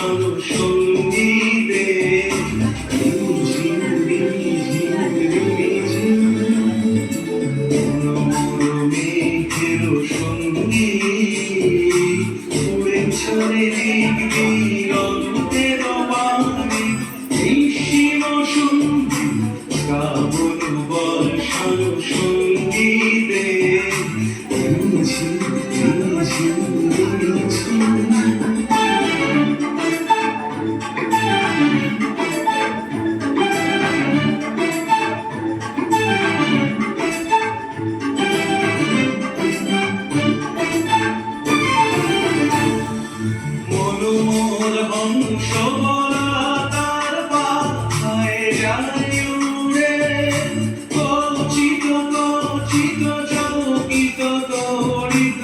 বর্ষণ সঙ্গীতে মেঘের সঙ্গী উড়ে চলে দিগন্তের বাণী নিঃসীম সন্ধি শ্রাবণ বর্ষণ সঙ্গীতে মনোমোর হংস বলা তার পায়ে যায় উড়ে কচিত কচিত চকিত তড়িত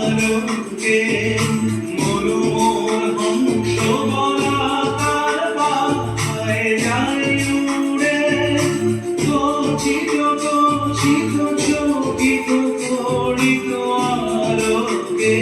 আলোকে মনোমোর হংস বলা তার পায়ে যায় উড়ে কচিত কচিত চকিত তড়িত আলোকে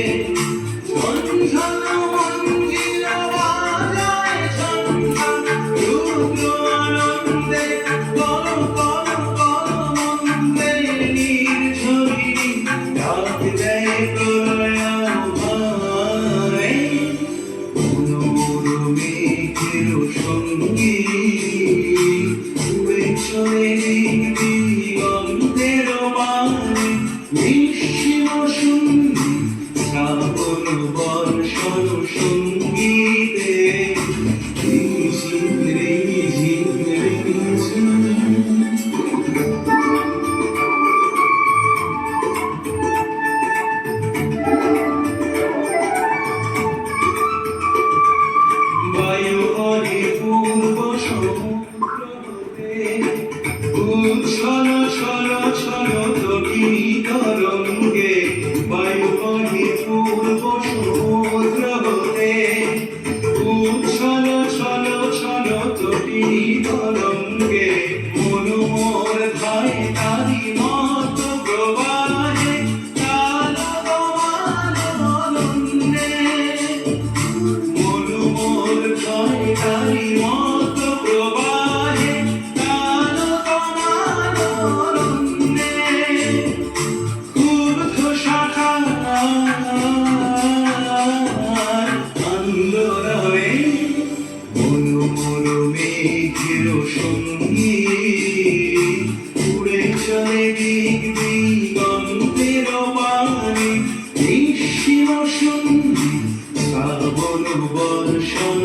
বর্ষণ সঙ্গীতে বায়ু হরি পূর্ব সমুদ্রে উচ্ছল ছল ছল তটি তরঙ্গে বায়ু হরি পূর্ব সমুদ্র হতে উচ্ছল ছল ছল তটি তরঙ্গে মনোমোর ধায় তারি মত প্রবাহে কালগমানন্দে মনোমোর ধায় তারি মত প্রবাহে কালগমানন্দে কুর্ধ শাখা আন্দোলনে মনোমোর মেঘের সঙ্গী উড়ে চলে দিগন্তের বাণী নিঃসীম সন্ধি শ্রাবণ বর্ষণ